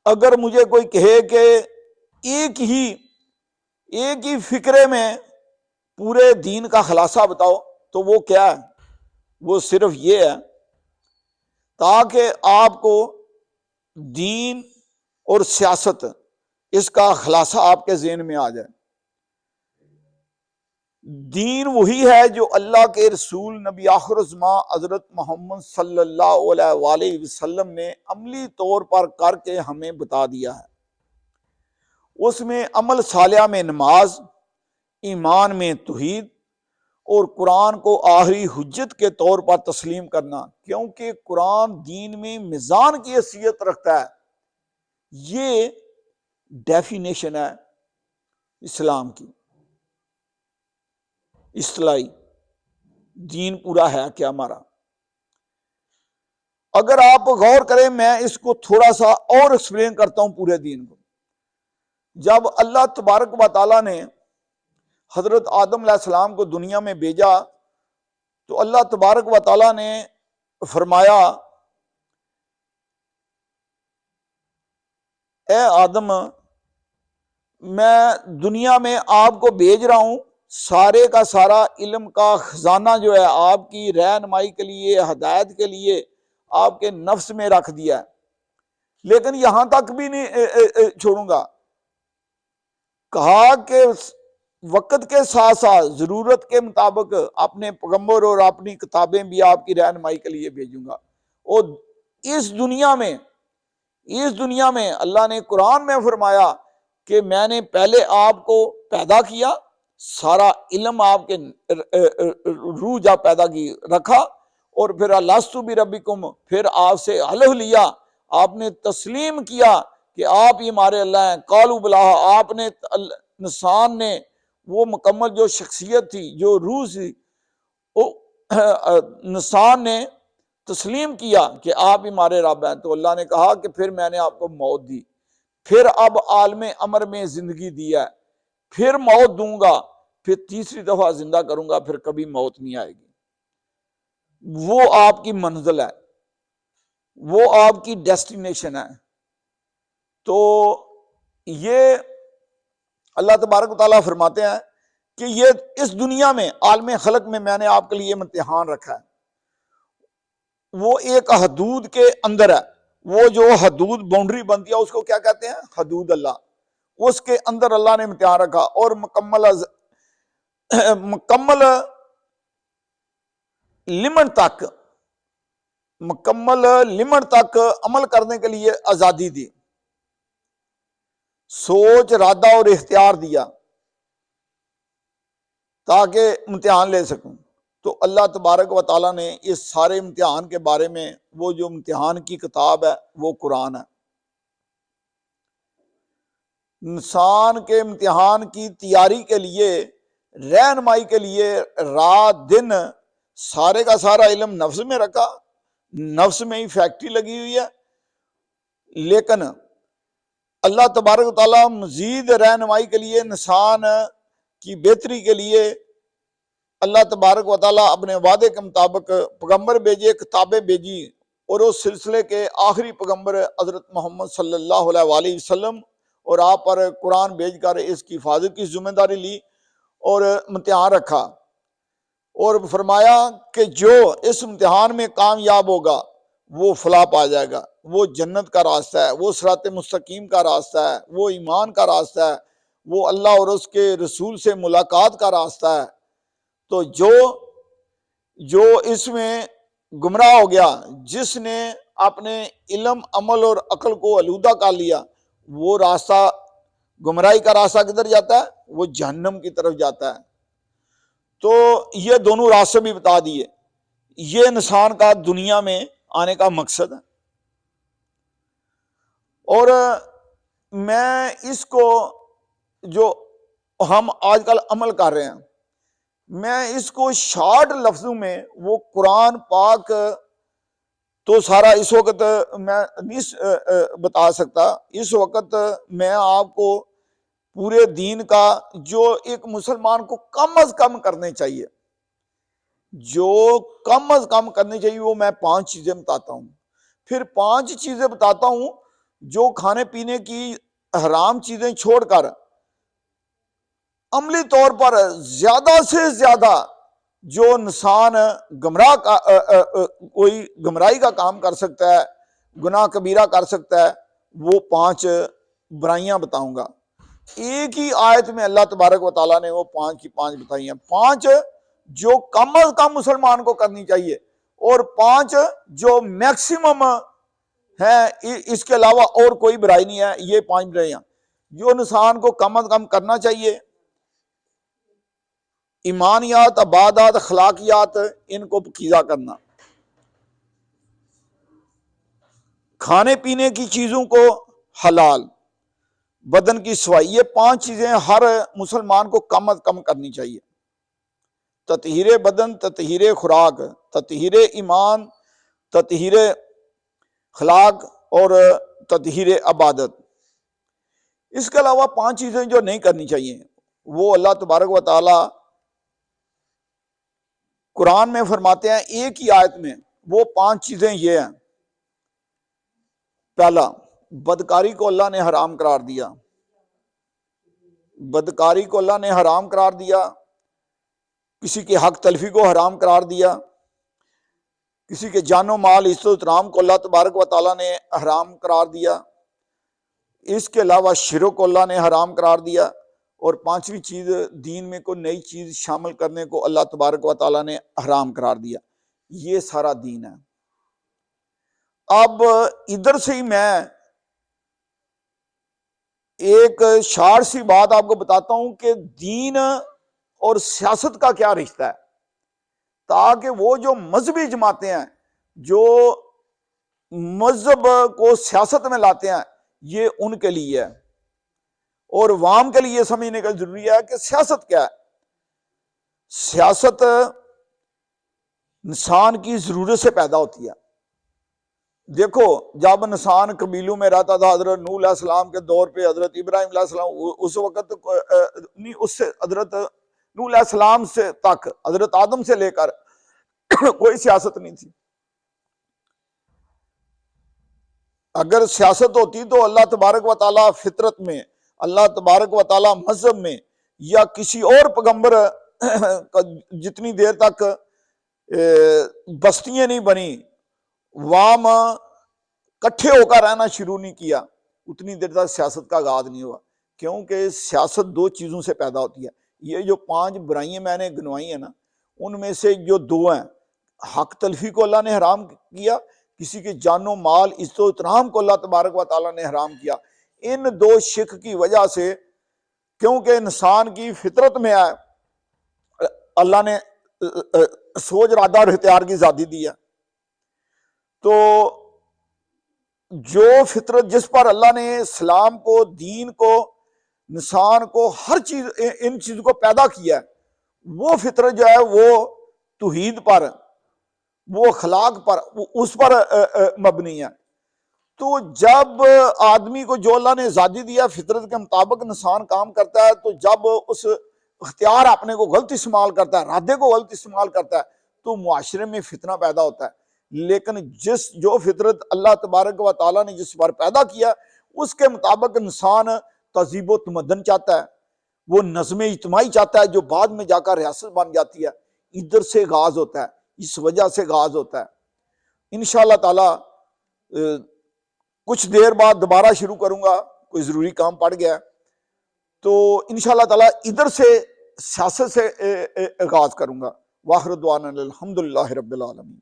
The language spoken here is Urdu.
اگر مجھے کوئی کہے کہ ایک ہی فکرے میں پورے دین کا خلاصہ بتاؤ تو وہ کیا ہے؟ وہ صرف یہ ہے تاکہ آپ کو دین اور سیاست اس کا خلاصہ آپ کے ذہن میں آ جائے۔ دین وہی ہے جو اللہ کے رسول نبی آخر الزماں حضرت محمد صلی اللہ علیہ وآلہ وسلم نے عملی طور پر کر کے ہمیں بتا دیا ہے۔ اس میں عمل صالحہ میں نماز، ایمان میں توحید اور قرآن کو آخری حجت کے طور پر تسلیم کرنا، کیونکہ قرآن دین میں میزان کی حیثیت رکھتا ہے۔ یہ ڈیفینیشن ہے اسلام کی اصطلاحی۔ دین پورا ہے کیا ہمارا؟ اگر آپ غور کریں، میں اس کو تھوڑا سا اور ایکسپلین کرتا ہوں پورے دین کو۔ جب اللہ تبارک و تعالیٰ نے حضرت آدم علیہ السلام کو دنیا میں بھیجا تو اللہ تبارک و تعالیٰ نے فرمایا، اے آدم، میں دنیا میں آپ کو بھیج رہا ہوں، سارے کا سارا علم کا خزانہ جو ہے آپ کی رہنمائی کے لیے، ہدایت کے لیے آپ کے نفس میں رکھ دیا ہے، لیکن یہاں تک بھی نہیں چھوڑوں گا۔ کہا کہ وقت کے ساتھ ساتھ ضرورت کے مطابق اپنے پیغمبر اور اپنی کتابیں بھی آپ کی رہنمائی کے لیے بھیجوں گا۔ اور اس دنیا میں اللہ نے قرآن میں فرمایا کہ میں نے پہلے آپ کو پیدا کیا، سارا علم آپ کے روح جب پیدا کی رکھا، اور پھر الستُ بربکم، پھر آپ سے حلف لیا، آپ نے تسلیم کیا کہ آپ ہی ہمارے اللہ ہیں۔ قالوا بلا، آپ نے انسان نے وہ مکمل جو شخصیت تھی، جو روح تھی، انسان نے تسلیم کیا کہ آپ ہی ہمارے رب ہیں۔ تو اللہ نے کہا کہ پھر میں نے آپ کو موت دی، پھر اب عالم امر میں زندگی دیا ہے، پھر موت دوں گا، پھر تیسری دفعہ زندہ کروں گا، پھر کبھی موت نہیں آئے گی۔ وہ آپ کی منزل ہے، وہ آپ کی ڈیسٹینیشن ہے۔ تو یہ اللہ تبارک و تعالیٰ فرماتے ہیں کہ یہ اس دنیا میں عالم خلق میں نے آپ کے لیے امتحان رکھا ہے۔ وہ ایک حدود کے اندر ہے، وہ جو حدود باؤنڈری بنتی ہے اس کو کیا کہتے ہیں؟ حدود اللہ۔ اس کے اندر اللہ نے امتحان رکھا، اور مکمل لمٹ تک عمل کرنے کے لیے آزادی دی، سوچ، ارادہ اور اختیار دیا تاکہ امتحان لے سکوں۔ تو اللہ تبارک و تعالیٰ نے اس سارے امتحان کے بارے میں، وہ جو امتحان کی کتاب ہے وہ قرآن ہے۔ انسان کے امتحان کی تیاری کے لیے، رہنمائی کے لیے رات دن سارے کا سارا علم نفس میں رکھا، نفس میں ہی فیکٹری لگی ہوئی ہے، لیکن اللہ تبارک و تعالیٰ مزید رہنمائی کے لیے، انسان کی بہتری کے لیے اللہ تبارک و تعالیٰ اپنے وعدے کے مطابق پیغمبر بھیجے، کتابیں بھیجی، اور اس سلسلے کے آخری پیغمبر حضرت محمد صلی اللہ علیہ وآلہ وسلم، اور آپ پر قرآن بھیج کر اس کی حفاظت کی ذمہ داری لی اور امتحان رکھا، اور فرمایا کہ جو اس امتحان میں کامیاب ہوگا وہ فلاح پا جائے گا، وہ جنت کا راستہ ہے، وہ صراط مستقیم کا راستہ ہے، وہ ایمان کا راستہ ہے، وہ اللہ اور اس کے رسول سے ملاقات کا راستہ ہے۔ تو جو اس میں گمراہ ہو گیا، جس نے اپنے علم، عمل اور عقل کو آلودہ کر لیا، وہ راستہ، گمراہی کا راستہ کدھر جاتا ہے؟ وہ جہنم کی طرف جاتا ہے۔ تو یہ دونوں راستے بھی بتا دیے۔ یہ انسان کا دنیا میں آنے کا مقصد ہے، اور میں اس کو جو ہم آج کل عمل کر رہے ہیں، میں اس کو شارٹ لفظوں میں، وہ قرآن پاک تو سارا اس وقت میں نہیں بتا سکتا۔ اس وقت میں آپ کو پورے دین کا جو ایک مسلمان کو کم از کم کرنے چاہیے، وہ میں 5 چیزیں بتاتا ہوں۔ پھر 5 چیزیں بتاتا ہوں جو کھانے پینے کی حرام چیزیں چھوڑ کر عملی طور پر زیادہ سے زیادہ جو انسان گمراہ کوئی گمراہی کا کام کر سکتا ہے، گناہ کبیرہ کر سکتا ہے، وہ 5 برائیاں بتاؤں گا۔ ایک ہی آیت میں اللہ تبارک و تعالیٰ نے وہ 5 کی 5 بتائی ہیں، 5 جو کم از کم مسلمان کو کرنی چاہیے، اور 5 جو میکسیمم ہیں، اس کے علاوہ اور کوئی برائی نہیں ہے۔ یہ 5 برائیاں جو انسان کو کم از کم کرنا چاہیے: ایمانیات، عبادات، اخلاقیات، ان کو پکیزہ کرنا، کھانے پینے کی چیزوں کو حلال، بدن کی صفائی، یہ 5 چیزیں ہر مسلمان کو کم از کم کرنی چاہیے۔ تطہیر بدن، تطہیر خوراک، تطہیر ایمان، تطہیر اخلاق اور تطہیر عبادت۔ اس کے علاوہ 5 چیزیں جو نہیں کرنی چاہیے، وہ اللہ تبارک و تعالی قرآن میں فرماتے ہیں ایک ہی آیت میں۔ وہ 5 چیزیں یہ ہیں: پہلا، بدکاری کو اللہ نے حرام قرار دیا، بدکاری کو اللہ نے حرام قرار دیا، کسی کے حق تلفی کو حرام قرار دیا، کسی کے جان و مال، عزت و احترام کو اللہ تبارک و تعالیٰ نے حرام قرار دیا۔ اس کے علاوہ شرک کو اللہ نے حرام قرار دیا، اور 5ویں چیز، دین میں کوئی نئی چیز شامل کرنے کو اللہ تبارک و تعالیٰ نے حرام قرار دیا۔ یہ سارا دین ہے۔ اب ادھر سے ہی میں ایک شعار سی بات آپ کو بتاتا ہوں کہ دین اور سیاست کا کیا رشتہ ہے، تاکہ وہ جو مذہبی جماعتیں ہیں جو مذہب کو سیاست میں لاتے ہیں، یہ ان کے لیے ہے، اور عوام کے لیے سمجھنے کا ضروری ہے کہ سیاست کیا ہے۔ سیاست انسان کی ضرورت سے پیدا ہوتی ہے۔ دیکھو، جب انسان قبیلوں میں رہتا تھا، حضرت نوح علیہ السلام کے دور پہ، حضرت ابراہیم علیہ السلام، اس وقت اس سے حضرت نوح علیہ السلام سے تک، حضرت آدم سے لے کر کوئی سیاست نہیں تھی۔ اگر سیاست ہوتی تو اللہ تبارک و تعالیٰ فطرت میں، اللہ تبارک و تعالیٰ مذہب میں، یا کسی اور پیغمبر جتنی دیر تک بستیاں نہیں بنی، عوام کٹھے ہو کر رہنا شروع نہیں کیا، اتنی دیر تک سیاست کا آغاز نہیں ہوا۔ کیونکہ سیاست 2 چیزوں سے پیدا ہوتی ہے۔ یہ جو 5 برائیاں میں نے گنوائی ہیں نا، ان میں سے جو 2 ہیں، حق تلفی کو اللہ نے حرام کیا، کسی کے جان و مال، عزت و احترام کو اللہ تبارک و تعالیٰ نے حرام کیا۔ ان 2 شرک کی وجہ سے، کیونکہ انسان کی فطرت میں ہے، اللہ نے سوچ، ارادہ اور اختیار کی آزادی دی ہے، تو جو فطرت جس پر اللہ نے اسلام کو، دین کو، انسان کو، ہر چیز، ان چیزوں کو پیدا کیا ہے، وہ فطرت جو ہے وہ توحید پر، وہ اخلاق پر، اس پر مبنی ہے۔ تو جب آدمی کو جو اللہ نے آزادی دیا، فطرت کے مطابق انسان کام کرتا ہے، تو جب اس اختیار اپنے کو غلط استعمال کرتا ہے، ارادے کو غلط استعمال کرتا ہے، تو معاشرے میں فتنہ پیدا ہوتا ہے۔ لیکن جو فطرت اللہ تبارک و تعالیٰ نے جس پر پیدا کیا، اس کے مطابق انسان تہذیب و تمدن چاہتا ہے، وہ نظم اجتماعی چاہتا ہے، جو بعد میں جا کر ریاست بن جاتی ہے۔ ادھر سے آغاز ہوتا ہے، اس وجہ سے آغاز ہوتا ہے۔ انشاءاللہ تعالیٰ کچھ دیر بعد دوبارہ شروع کروں گا، کوئی ضروری کام پڑ گیا، تو انشاءاللہ تعالیٰ ادھر سے سیاست سے آغاز کروں گا۔ واخر دعوانا الحمدللہ رب العالمین۔